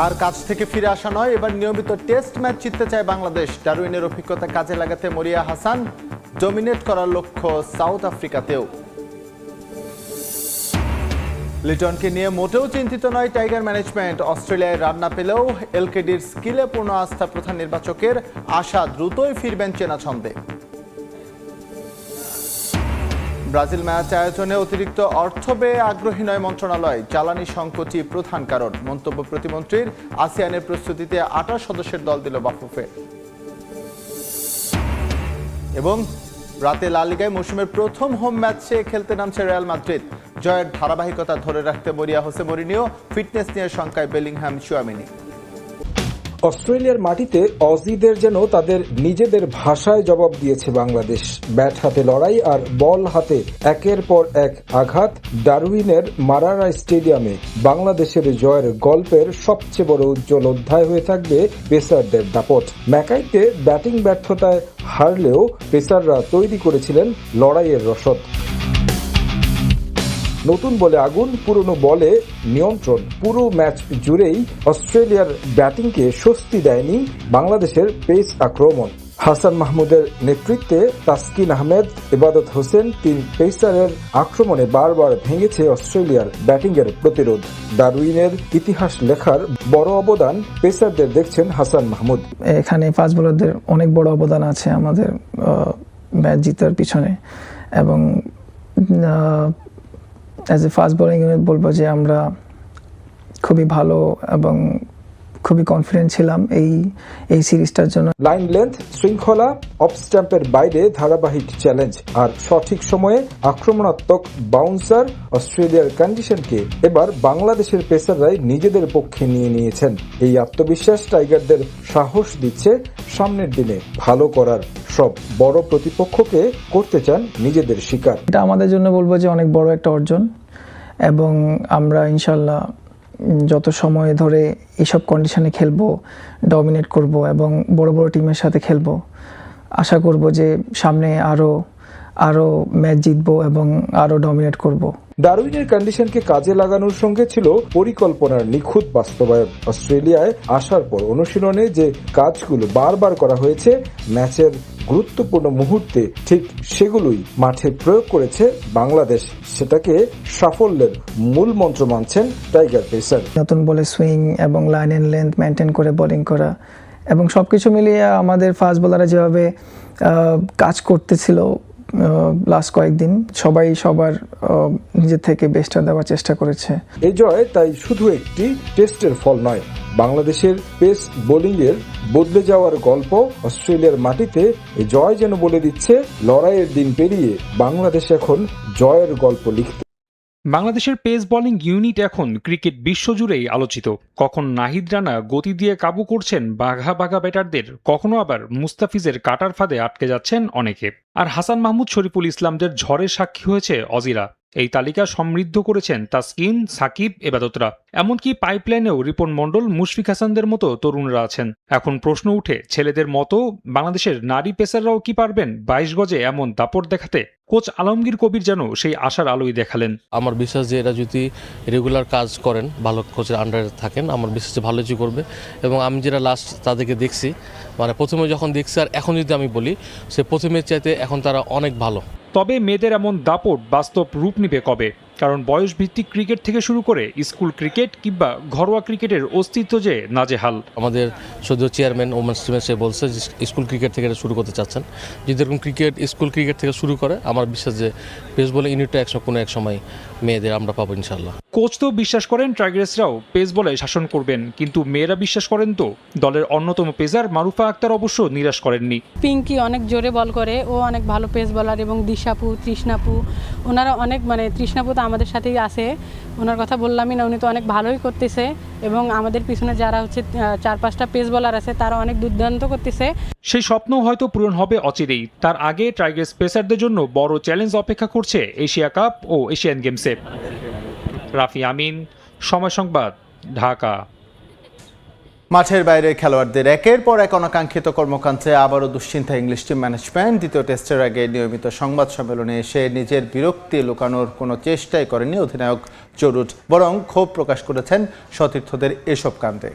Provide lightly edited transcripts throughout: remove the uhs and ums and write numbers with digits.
আর কাছ থেকে ফিরে আসা নয়, এবার নিয়মিত টেস্ট ম্যাচ জিততে চায় বাংলাদেশ। ডারউইনের অভিজ্ঞতা কাজে লাগাতে মরিয়া হাসান। ডমিনেট করার লক্ষ্য সাউথ আফ্রিকাতেও। লিটনকে নিয়ে মোটেও চিন্তিত নয় টাইগার ম্যানেজমেন্ট। অস্ট্রেলিয়ায় রান না পেলেও এলকেডির স্কিলে পূর্ণ আস্থা প্রধান নির্বাচকের। আশা দ্রুতই ফিরবেন চেনা ছন্দে। ব্রাজিল ম্যাচ আয়োজনে অতিরিক্ত অর্থ ব্যয়ে আগ্রহী নয় মন্ত্রণালয়। জ্বালানি সংকটই প্রধান কারণ। মন্তব্য প্রতিমন্ত্রীর। আসিয়ানের প্রস্তুতিতে 28 সদস্যের দল দিল বাফুফে। এবং রাতে লা লিগায় মৌসুমের প্রথম হোম ম্যাচে খেলতে নামছে রিয়াল মাদ্রিদ। জয়ের ধারাবাহিকতা ধরে রাখতে মরিয়া হোসে মরিনিও। ফিটনেস নিয়ে শঙ্কায় বেলিংহাম, চুয়ামিনি। অস্ট্রেলিয়ার মাটিতে অজিদের যেন তাদের নিজেদের ভাষায় জবাব দিয়েছে বাংলাদেশ। ব্যাট হাতে লড়াই আর বল হাতে একের পর এক আঘাত। ডারউইনের মারারা স্টেডিয়ামে বাংলাদেশের জয়ের গল্পের সবচেয়ে বড় উজ্জ্বল অধ্যায় হয়ে থাকবে পেসারদের দাপট। ম্যাকাইকে ব্যাটিং ব্যর্থতায় হারলেও পেসাররা তৈরি করেছিলেন লড়াইয়ের রসদ। নতুন বলে আগুন, পুরনো বলে নিয়ন্ত্রণ। পুরো ম্যাচ জুড়েই অস্ট্রেলিয়ার ব্যাটিংকে স্বস্তি দেয়নি বাংলাদেশের পেস আক্রমণ। হাসান মাহমুদের নেতৃত্বে তাসকিন আহমেদ, ইবাদত হোসেন তিন পেসারের আক্রমণে বারবার ভেঙেছে অস্ট্রেলিয়ার ব্যাটিংয়ের প্রতিরোধ। ডারউইনের ইতিহাস লেখার বড় অবদান পেসারদের দেখছেন হাসান মাহমুদ। এখানে ফাস্ট বোলারদের অনেক বড় অবদান আছে আমাদের ম্যাচ জিতার পিছনে। এবং as a fast bowling unit বলবো যে আমরা খুবই ভালো এবং খুবই কনফিডেন্ট ছিলাম এই সিরিজটার জন্য। লাইন লেন্থ, শৃঙ্খলা, অফ স্ট্যাম্পের বাইরে ধারাবাহিক চ্যালেঞ্জ আর সঠিক সময়ে আক্রমণাত্মক বাউন্সার। অস্ট্রেলিয়ার কন্ডিশনকে এবার বাংলাদেশের পেসাররাই নিজেদের পক্ষে নিয়ে নিয়েছেন। এই আত্মবিশ্বাস টাইগারদের সাহস দিচ্ছে সামনের দিনে ভালো করার। সব বড় প্রতিপক্ষকে করতে চান নিজেদের শিকার। এটা আমাদের জন্য বলবো যে অনেক বড় একটা অর্জন, এবং আমরা ইনশাল্লাহ যত সময় ধরে এইসব কন্ডিশনে খেলবো, ডমিনেট করব এবং বড় বড় টিমের সাথে খেলবো। আশা করব যে সামনে আরো ম্যাচ জিতবো এবং আরো ডমিনেট করব। ডারউইনের কন্ডিশনকে কাজে লাগানোর সঙ্গে ছিল পরিকল্পনার নিখুঁত বাস্তবায়ন। অস্ট্রেলিয়ায় আসার পর অনুশীলনে যে কাজগুলো বারবার করা হয়েছে, ম্যাচের গুরুত্বপূর্ণ মুহূর্তে ঠিক সেগুলোই মাঠে প্রয়োগ করেছে বাংলাদেশ। সেটাকে সাফল্যের মূল মন্ত্র মানছেন টাইগার পেসার। নতুন বলে সুইং এবং লাইন এন্ড লেন্থ মেনটেন করে বোলিং করা এবং সবকিছু মিলিয়ে আমাদের ফাস্ট বোলাররা যেভাবে কাজ করতেছিল লাস্ট কয়েকদিন, সবাই সবার নিজের থেকে বেস্টটা দেওয়ার চেষ্টা করেছে। এই জয় তাই শুধু একটি টেস্টের ফল নয়, বাংলাদেশের পেস বোলিংয়ের বদলে যাওয়ার গল্প। অস্ট্রেলিয়ার মাটিতে এই জয় যেন বলে দিচ্ছে লড়াইয়ের দিন পেরিয়ে বাংলাদেশ এখন জয়ের গল্প লিখতে। বাংলাদেশের পেস বোলিং ইউনিট এখন ক্রিকেট বিশ্বজুড়েই আলোচিত। কখন নাহিদ রানা গতি দিয়ে কাবু করছেন বাঘা বাঘা ব্যাটারদের, কখনো আবার মুস্তাফিজের কাটার ফাঁদে আটকে যাচ্ছেন অনেকে। আর হাসান মাহমুদ, শরীফুল ইসলামদের ঝড়ের সাক্ষী হয়েছে অজিরা। এই তালিকা সমৃদ্ধ করেছেন তাসকিন, সাকিব, ইবাদতরা। এমনকি পাইপলাইনেও রিপন মণ্ডল, মুশফিক হাসানদের মতো তরুণরা আছেন। এখন প্রশ্ন উঠে, ছেলেদের মতো বাংলাদেশের নারী পেসাররাও কি পারবেন 22 গজে এমন দাপট দেখাতে? কোচ আলমগীর কবির যেন সেই আশার আলোই দেখালেন। আমার বিশ্বাস যে এরা যদি রেগুলার কাজ করেন, ভালো কোচের আন্ডারে থাকেন, আমার বিশ্বাস যে ভালো কিছু করবে। এবং আমি যেটা লাস্ট তাদেরকে দেখছি, মানে প্রথমে যখন দেখছি আর এখন যদি আমি বলি, সে প্রথমের চাইতে এখন তারা অনেক ভালো। তবে মেয়েদের এমন দাপট বাস্তব রূপ নিবে কবে? কারণ বয়স ভিত্তিক ক্রিকেট থেকে শুরু করে স্কুল ক্রিকেট কিংবা ঘরোয়া ক্রিকেটের অস্তিত্ব যে নাজেহাল। আমাদের সদ্য চেয়ারম্যান ওমেন্স টিমের সে বলছে যে স্কুল ক্রিকেট থেকে এটা শুরু করতে চাচ্ছেন। যদি এরকম স্কুল ক্রিকেট থেকে শুরু করে, আমার বিশ্বাস যে পেস বোলিং ইউনিটটা কোনো এক সময় মেয়েদের আমরা পাবো ইনশাল্লাহ। কোচ তো বিশ্বাস করেন টাইগার্সরাও পেস বলে শাসন করবেন, কিন্তু মেয়েরা বিশ্বাস করেন তো। দলের অন্যতম পেসার মারুফা আক্তার অবশ্য নিরাশ করেননি। পিঙ্কি অনেক জোরে বল করে, ও অনেক ভালো পেস বলার। এবং দিশাপু, তৃষ্ণাপু, ওনারা অনেক, তৃষ্ণাপু তো আমাদের সাথেই আছে, ওনার কথা বললামই না, উনি তো অনেক ভালোই করতেছে। এবং আমাদের পিছনে যারা হচ্ছে 4-5টা পেস বলার আছে, তারা অনেক দুর্দান্ত করতেছে। সেই স্বপ্ন হয়তো পূরণ হবে অচিরেই। তার আগে টাইগার্স পেসারদের জন্য বড় চ্যালেঞ্জ অপেক্ষা করছে এশিয়া কাপ ও এশিয়ান গেমসে। রাফি আমিন, সময় সংবাদ, ঢাকা। মাঠের বাইরে খেলোয়াড়দের একের পর এক অনাকাঙ্ক্ষিত কর্মকাণ্ডে আবারও দুশ্চিন্তা ইংলিশ টিম ম্যানেজমেন্ট। দ্বিতীয় টেস্টের আগে নিয়মিত সংবাদ সম্মেলনে এসে নিজের বিরক্তি লুকানোর কোনো চেষ্টাই করেননি অধিনায়ক জো রুট, বরং ক্ষোভ প্রকাশ করেছেন সতীর্থদের এসব কাণ্ডে।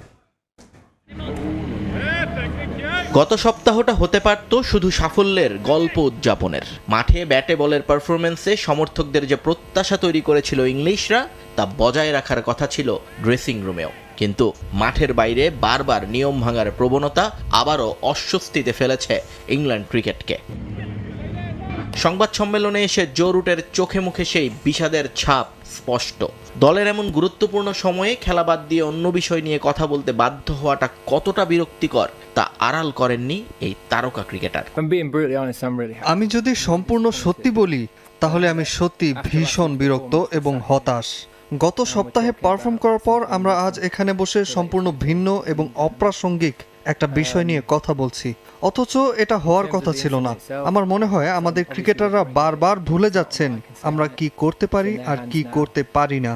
গত সপ্তাহটা হতে পারত শুধু সাফল্যের গল্প উদযাপনের। মাঠে ব্যাটে বলের পারফরমেন্সে সমর্থকদের যে প্রত্যাশা তৈরি করেছিল ইংলিশরা, তা বজায় রাখার কথা ছিল ড্রেসিং রুমেও। কিন্তু মাঠের বাইরে বারবার নিয়ম ভাঙার প্রবণতা আবারও অস্বস্তিতে ফেলেছে ইংল্যান্ড ক্রিকেটকে। সংবাদ সম্মেলনে এসে জো রুটের চোখে মুখে সেই বিষাদের ছাপ স্পষ্ট। দলের এমন গুরুত্বপূর্ণ সময়ে খেলা বাদ দিয়ে অন্য বিষয় নিয়ে কথা বলতে বাধ্য হওয়াটা কতটা বিরক্তিকর তা আড়াল করেননি এই তারকা ক্রিকেটার। আমি যদি সম্পূর্ণ সত্যি বলি তাহলে আমি সত্যি ভীষণ বিরক্ত এবং হতাশ। গত সপ্তাহে পারফর্ম করার পর আমরা আজ এখানে বসে সম্পূর্ণ ভিন্ন এবং অপ্রাসঙ্গিক একটা বিষয় নিয়ে কথা বলছি, অথচ এটা হওয়ার কথা ছিল না। আমার মনে হয় আমাদের ক্রিকেটাররা বারবার ভুলে যাচ্ছেন আমরা কি করতে পারি আর কি করতে পারি না।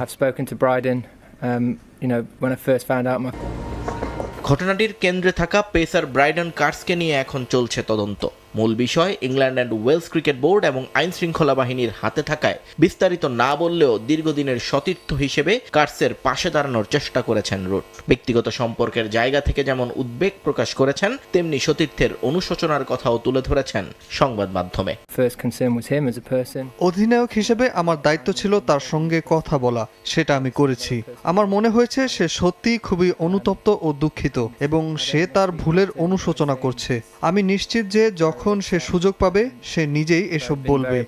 ঘটনাটির কেন্দ্রে থাকা পেসার ব্রাইডন কার্সকে নিয়ে এখন চলছে তদন্ত। মূল বিষয় England and Wales cricket board এবং আইন শৃঙ্খলা বাহিনীর হাতে থাকায় বিস্তারিত না বললেও দীর্ঘদিনের সতীর্থ হিসেবে কার্সের পাশে দাঁড়ানোর চেষ্টা করেছেন রুট। ব্যক্তিগত সম্পর্কের জায়গা থেকে যেমন উদ্বেগ প্রকাশ করেছেন, তেমনি সতীর্থের অনুশোচনার কথাও তুলে ধরেছেন সংবাদ মাধ্যমে। অধিনায়ক হিসেবে আমার দায়িত্ব ছিল তার সঙ্গে কথা বলা, সেটা আমি করেছি। আমার মনে হয়েছে সে সত্যিই খুবই অনুতপ্ত ও দুঃখিত এবং সে তার ভুলের অনুশোচনা করছে। আমি নিশ্চিত যে যখন সে সুযোগ পাবে সে নিজেই এসব বলবে।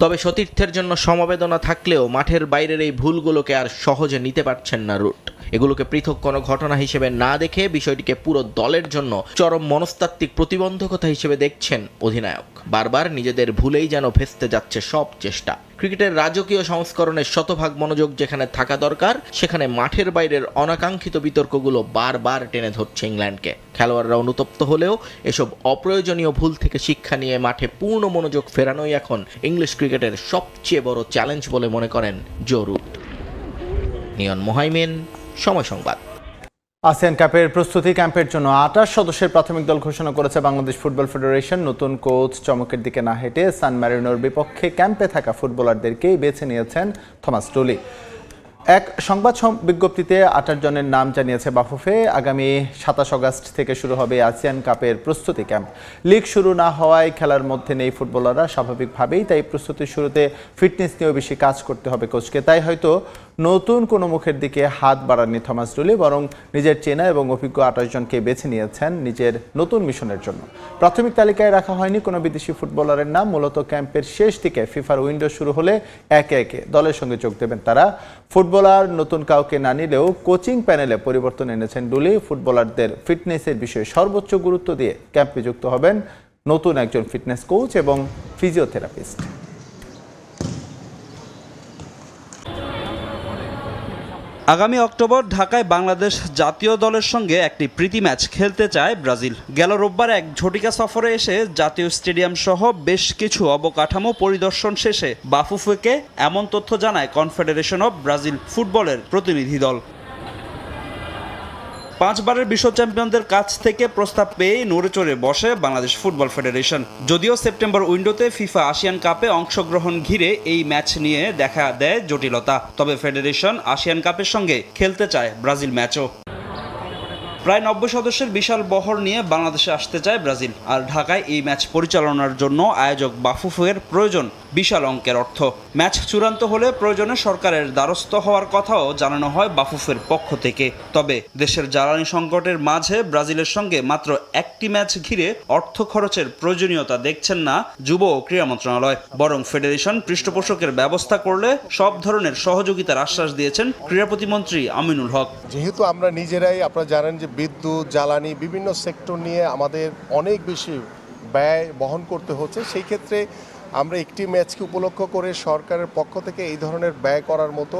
তবে সতীর্থের জন্য সমবেদনা থাকলেও মাঠের বাইরের এই ভুলগুলোকে আর সহজে নিতে পারছেন না রুট। এগুলোকে পৃথক কোনো ঘটনা হিসেবে না দেখে বিষয়টিকে পুরো দলের জন্য চরম মনস্তাত্ত্বিক প্রতিবন্ধকতা হিসেবে দেখছেন অধিনায়ক। বারবার নিজেদের ভুলেই যেন ভেস্তে যাচ্ছে সব চেষ্টা। ক্রিকেটের রাজকীয় সংস্করণের শতভাগ মনোযোগ যেখানে থাকা দরকার, সেখানে মাঠের বাইরের অনাকাঙ্ক্ষিত বিতর্কগুলো বারবার টেনে ধরছে ইংল্যান্ডকে। খেলোয়াড়রা অনুতপ্ত হলেও এসব অপ্রয়োজনীয় ভুল থেকে শিক্ষা নিয়ে মাঠে পূর্ণ মনোযোগ ফেরানোই এখন ইংলিশ ক্রিকেটের সবচেয়ে বড় চ্যালেঞ্জ বলে মনে করেন জো রুট। নিয়ন মোহাইমেন, সময় সংবাদ। আসিয়ান কাপের প্রস্তুতি ক্যাম্পের জন্য 28 সদস্যের প্রাথমিক দল ঘোষণা করেছে বাংলাদেশ ফুটবল ফেডারেশন। নতুন কোচ চমকের দিকে না হেঁটে সান ম্যারিনোর বিপক্ষে ক্যাম্পে থাকা ফুটবলারদেরকেই বেছে নিয়েছেন থমাস টুলি। এক সংবাদ বিজ্ঞপ্তিতে 28 জনের নাম জানিয়েছে বাফুফে। আগামী 27 আগস্ট থেকে শুরু হবে আসিয়ান কাপের প্রস্তুতি ক্যাম্প। লিগ শুরু না হওয়ায় খেলার মধ্যে নেই ফুটবলাররা স্বাভাবিকভাবেই, তাই প্রস্তুতির শুরুতে ফিটনেস নিয়েও বেশি কাজ করতে হবে কোচকে। তাই হয়তো নতুন কোনো মুখের দিকে হাত বাড়াননি থমাস টুলি, বরং নিজের চেনা এবং অভিজ্ঞ 28 জনকে বেছে নিয়েছেন নিজের নতুন মিশনের জন্য। প্রাথমিক তালিকায় রাখা হয়নি কোনো বিদেশি ফুটবলারের নাম। মূলত ক্যাম্পের শেষ দিকে ফিফার উইন্ডো শুরু হলে একে একে দলের সঙ্গে যোগ দেবেন তারা। ফুটবলার নতুন কাউকে না নিলেও কোচিং প্যানেলে পরিবর্তন এনেছেন ডুলি। ফুটবলারদের ফিটনেসের বিষয়ে সর্বোচ্চ গুরুত্ব দিয়ে ক্যাম্পে যুক্ত হবেন নতুন একজন ফিটনেস কোচ এবং ফিজিওথেরাপিস্ট। আগামী অক্টোবর ঢাকায় বাংলাদেশ জাতীয় দলের সঙ্গে একটি প্রীতি ম্যাচ খেলতে চায় ব্রাজিল। গেল রোববার এক ঝটিকা সফরে এসে জাতীয় স্টেডিয়াম সহ বেশ কিছু অবকাঠামো পরিদর্শন শেষে বাফুফেকে এমন তথ্য জানায় কনফেডারেশন অব ব্রাজিল ফুটবলের প্রতিনিধি দল। 5 বারের বিশ্ব চ্যাম্পিয়নদের কাছ থেকে প্রস্তাব পেয়ে নড়ে চড়ে বসে বাংলাদেশ ফুটবল ফেডারেশন। যদিও সেপ্টেম্বর উইন্ডোতে ফিফা আসিয়ান কাপে অংশগ্রহণ ঘিরে এই ম্যাচ নিয়ে দেখা দেয় জটিলতা, তবে ফেডারেশন আসিয়ান কাপের সঙ্গে খেলতে চায় ব্রাজিল ম্যাচও। প্রায় 90 সদস্যের বিশাল বহর নিয়ে বাংলাদেশে আসতে চায় ব্রাজিল, আর ঢাকায় এই ম্যাচ পরিচালনার জন্য আয়োজক বাফুফের প্রয়োজন বিশাল অঙ্কের অর্থ। ম্যাচ চূড়ান্ত হলে প্রয়োজনে সরকারের দ্বারস্থ হওয়ার কথাও জানানো হয় বাফুফের পক্ষ থেকে। তবে দেশের জ্বালানি সংকটের মাঝে ব্রাজিলের সঙ্গে মাত্র একটি ম্যাচ ঘিরে অর্থ খরচের প্রয়োজনীয়তা দেখছেন না যুব ও ক্রীড়া মন্ত্রণালয়, বরং ফেডারেশন পৃষ্ঠপোষকের ব্যবস্থা করলে সব ধরনের সহযোগিতার আশ্বাস দিয়েছেন ক্রীড়া প্রতিমন্ত্রী আমিনুল হক। যেহেতু আমরা নিজেরাই, আপনারা জানেন যে বিদ্যুৎ, জ্বালানি, বিভিন্ন সেক্টর নিয়ে আমাদের অনেক বেশি ব্যয় বহন করতে হচ্ছে, সেই ক্ষেত্রে আমরা একটি ম্যাচকে উপলক্ষ করে সরকারের পক্ষ থেকে এই ধরনের ব্যয় করার মতো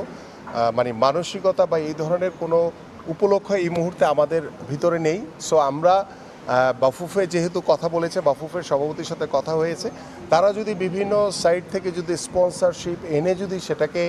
মানসিকতা বা এই ধরনের কোনো উপলক্ষ এই মুহূর্তে আমাদের ভিতরে নেই। সো আমরা বাফুফে যেহেতু কথা বলেছে, বাফুফের সভাপতির সাথে কথা হয়েছে, তারা যদি বিভিন্ন সাইড থেকে যদি স্পন্সরশিপ এনে যদি সেটাকে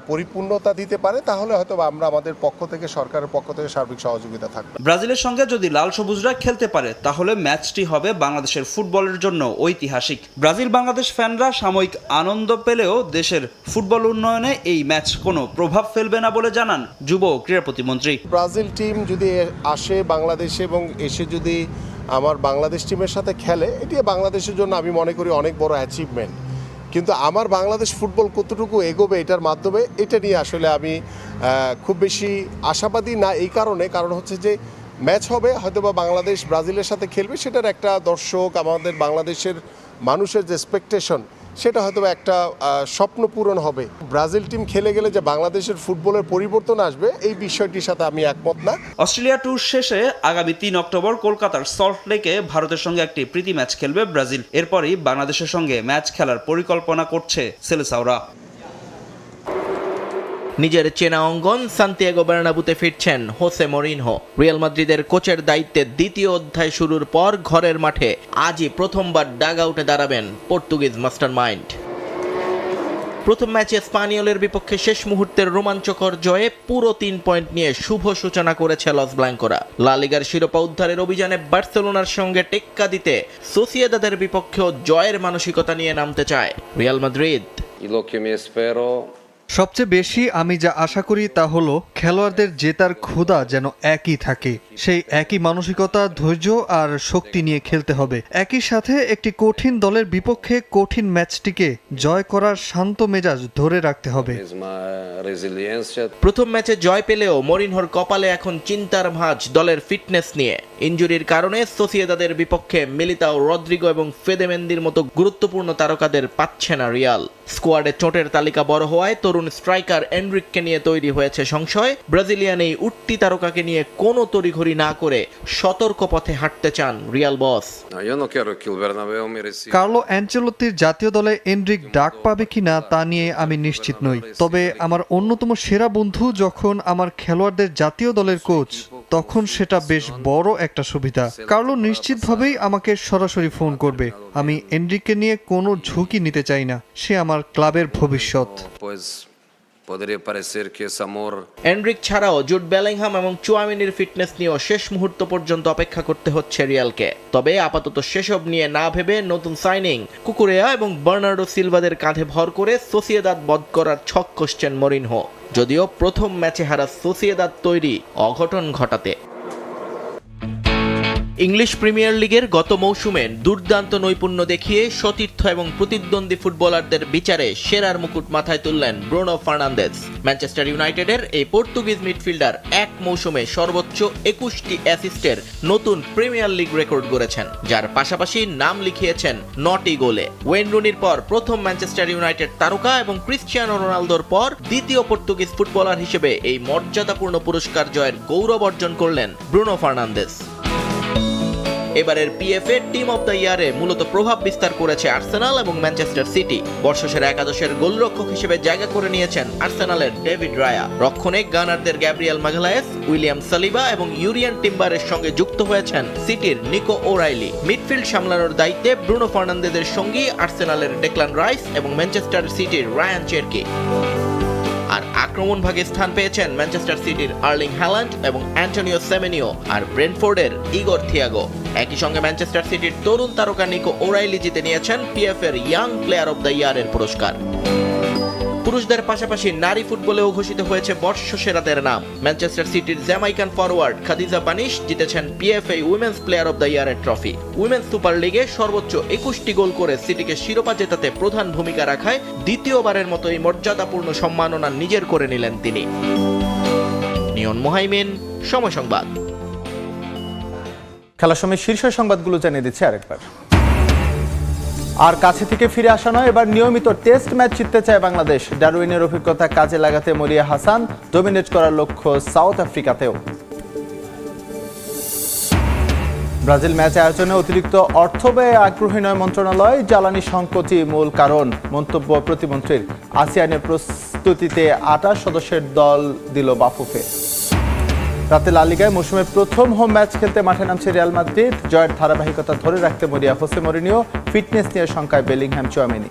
পরিপূর্ণতা দিতে পারে, তাহলে হয়তো আমরা আমাদের পক্ষ থেকে, সরকারের পক্ষ থেকে সার্বিক সহযোগিতা থাকবে। ব্রাজিলের সঙ্গে যদি লাল সবুজরা খেলতে পারে তাহলে ম্যাচটি হবে বাংলাদেশের ফুটবলের জন্য ঐতিহাসিক। ব্রাজিল বাংলাদেশ ফ্যানরা সাময়িক আনন্দ পেলেও দেশের ফুটবল উন্নয়নে এই ম্যাচ কোনো প্রভাব ফেলবে না বলে জানান যুব ও ক্রীড়া প্রতিমন্ত্রী। ব্রাজিল টিম যদি আসে বাংলাদেশে এবং এসে যদি আমার বাংলাদেশ টিমের সাথে খেলে, এটি বাংলাদেশের জন্য আমি মনে করি অনেক বড় অ্যাচিভমেন্ট। কিন্তু আমার বাংলাদেশ ফুটবল কতটুকু এগোবে এটার মাধ্যমে, এটা নিয়ে আসলে আমি খুব বেশি আশাবাদী না। এই কারণ হচ্ছে যে ম্যাচ হবে, হয়তোবা বাংলাদেশ ব্রাজিলের সাথে খেলবে, সেটার একটা দর্শক, আমাদের বাংলাদেশের মানুষের যে এক্সপেকটেশন, সেটা হয়তো একটা স্বপ্ন পূরণ হবে। ব্রাজিল টিম খেলে গেলে যে বাংলাদেশের ফুটবলের পরিবর্তন আসবে, এই বিষয়টির সাথে আমি একমত না। অস্ট্রেলিয়া ট্যুর শেষে আগামী 3 অক্টোবর কলকাতার সল্ট লেকে ভারতের সঙ্গে একটি প্রীতি ম্যাচ খেলবে ব্রাজিল। এরপরই বাংলাদেশের সঙ্গে ম্যাচ খেলার পরিকল্পনা করছে সেলেসাওরা। নিজের চেনা অঙ্গন সান্তিয়াগো বার্নাবুতে ফিরছেন হোসে মরিনহো। রিয়াল মাদ্রিদের কোচের দায়িত্বে দ্বিতীয় অধ্যায় শুরুর পর ঘরের মাঠে আজই প্রথমবার ডাগ আউটে দাঁড়াবেন পর্তুগিজ মাস্টারমাইন্ড। প্রথম ম্যাচে স্পানিওলের বিপক্ষে শেষ মুহূর্তের রোমাঞ্চকর জয়ে পুরো 3 পয়েন্ট নিয়ে শুভ সূচনা করেছে লস ব্ল্যাঙ্কোরা। লা লিগার শিরোপা উদ্ধারের অভিযানে বার্সেলোনার সঙ্গে টেক্কা দিতে সোসিয়েদাদের বিপক্ষেও জয়ের মানসিকতা নিয়ে নামতে চায় রিয়াল মাদ্রিদ। সবচেয়ে বেশি আমি যা আশা করি তা হলো খেলোয়াড়দের জেতার ক্ষুধা যেন একই থাকে। সেই একই মানসিকতা, ধৈর্য আর শক্তি নিয়ে খেলতে হবে। একই সাথে একটি কঠিন দলের বিপক্ষে কঠিন ম্যাচটিকে জয় করার শান্ত মেজাজ ধরে রাখতে হবে। প্রথম ম্যাচে জয় পেলেও মরিনহোর কপালে এখন চিন্তার ভাঁজ দলের ফিটনেস নিয়ে। ইনজুরির কারণে সোসিয়েদাদের বিপক্ষে মিলিতাও, রদ্রিগো এবং ফেদে মেন্দির মতো গুরুত্বপূর্ণ তারকাদের পাচ্ছে না রিয়াল। স্কোয়াডে চোটের তালিকা বড় হওয়ায় তরুণ স্ট্রাইকার এনরিককে নিয়ে তৈরি হয়েছে সংশয়। ব্রাজিলিয়ান এই উঠতি তারকাকে নিয়ে কোনো তড়িঘড়ি না করে সতর্ক পথে হাঁটতে চান রিয়াল বস। কার্লো অ্যানচেলোত্তির জাতীয় দলে এনরিক ডাক পাবে কিনা তা নিয়ে আমি নিশ্চিত নই। তবে আমার অন্যতম সেরা বন্ধু যখন আমার খেলোয়াড়দের জাতীয় দলের কোচ, তখন সেটা বেশ বড় একটা সুবিধা। কার্লো নিশ্চিতভাবেই আমাকে সরাসরি ফোন করবে। আমি এনরিককে নিয়ে কোনো ঝুঁকি নিতে চাই না। সে আমার ক্লাবের ভবিষ্যৎ। এনরিক ছাড়াও জুড বেলিংহাম এবং চুয়ামিনির ফিটনেস নিয়েও শেষ মুহূর্ত পর্যন্ত অপেক্ষা করতে হচ্ছে রিয়ালকে। তবে আপাতত সেসব নিয়ে না ভেবে নতুন সাইনিং কুকুরেয়া এবং বার্নার্ডো সিলভাদের কাঁধে ভর করে সোসিয়েদাদ বধ করার ছক কষছেন মরিনহো। যদিও প্রথম ম্যাচে হারা সোসিয়েদাদ তৈরি অঘটন ঘটাতে। ইংলিশ প্রিমিয়ার লিগের গত মৌসুমে দুর্দান্ত নৈপুণ্য দেখিয়ে সতীর্থ এবং প্রতিদ্বন্দ্বী ফুটবলারদের বিচারে সেরার মুকুট মাথায় তুললেন ব্রুনো ফার্নান্দেজ। ম্যানচেস্টার ইউনাইটেডের এই পর্তুগিজ মিডফিল্ডার এক মৌসুমে সর্বোচ্চ 21টি অ্যাসিস্টের নতুন প্রিমিয়ার লিগ রেকর্ড গড়েছেন, যার পাশাপাশি নাম লিখিয়েছেন 9টি গোলে। ওয়েন রুনির পর প্রথম ম্যানচেস্টার ইউনাইটেড তারকা এবং ক্রিশ্চিয়ানো রোনালদোর পর দ্বিতীয় পর্তুগিজ ফুটবলার হিসেবে এই মর্যাদাপূর্ণ পুরস্কার জয়ের গৌরব অর্জন করলেন ব্রুনো ফার্নান্দেজ। এবারের পিএফএ টিম অব দ্য ইয়ারে মূলত প্রভাব বিস্তার করেছে আর্সেনাল এবং ম্যানচেস্টার সিটি। বর্ষসেরা একাদশের গোলরক্ষক হিসেবে জায়গা করে নিয়েছেন আর্সেনালের ডেভিড রায়া। রক্ষণে গানারদের গ্যাব্রিয়েল মাগালায়েস, উইলিয়াম সালিবা এবং ইউরিয়ান টিম্বারের সঙ্গে যুক্ত হয়েছেন সিটির নিকো ওরাইলি। মিডফিল্ড সামলানোর দায়িত্বে ব্রুনো ফার্নান্দেজের সঙ্গী আর্সেনালের ডেক্লান রাইস এবং ম্যানচেস্টার সিটির রায়ান চেরকি। আর আক্রমণ ভাগে স্থান পেয়েছেন ম্যানচেস্টার সিটির আর্লিং হ্যালান্ড এবং অ্যান্টনিও সেমেনিও আর ব্রেন্টফোর্ডের ইগর থিয়াগো। একই সঙ্গে ম্যানচেস্টার সিটির তরুণ তারকা নিকো ওরাইলি জিতে নিয়েছেন পিএফএর ইয়াং প্লেয়ার অব দ্য ইয়ারের পুরস্কার। পুরুষদের পাশাপাশি নারী ফুটবলেও ঘোষিত হয়েছে বর্ষসেরাদের নাম। ম্যানচেস্টার সিটির জ্যামাইকান ফরওয়ার্ড খাদিজা বানিশ জিতেছেন PFA women's player of the ইয়ারের ট্রফি। উইমেন্স সুপার লিগে সর্বোচ্চ 21টি গোল করে সিটিকে শিরোপা জেতাতে প্রধান ভূমিকা রাখায় দ্বিতীয়বারের মতো এই মর্যাদাপূর্ণ সম্মাননা নিজের করে নিলেন তিনি। নিয়ন মোহাইমিন, সময় সংবাদ। খেলার সময় শীর্ষ সংবাদগুলো জানিয়ে দিচ্ছে আরেকবার। আর কাছে থেকে ফিরে আসা নয়, এবার নিয়মিত টেস্ট ম্যাচ জিততে চায় বাংলাদেশ। ডারউইনের অভিজ্ঞতা কাজে লাগাতে মরিয়া হাসান, ডমিনেট করার লক্ষ্য সাউথ আফ্রিকাতেও। ব্রাজিল ম্যাচ আয়োজনে অতিরিক্ত অর্থ ব্যয়ে আগ্রহী নয় মন্ত্রণালয়, জ্বালানি সংকটই মূল কারণ মন্তব্য প্রতিমন্ত্রীর। আসিয়ানের প্রস্তুতিতে 28 সদস্যের দল দিল বাফুফে। রাতে লা লিগায় মৌসুমের প্রথম হোম ম্যাচ খেলতে মাঠে নামছে রিয়াল মাদ্রিদ। জয়ের ধারাবাহিকতা ধরে রাখতে মরিয়া হোসে মরিনিও, ফিটনেস নিয়ে শঙ্কায় বেলিংহাম, চুয়ামিনি।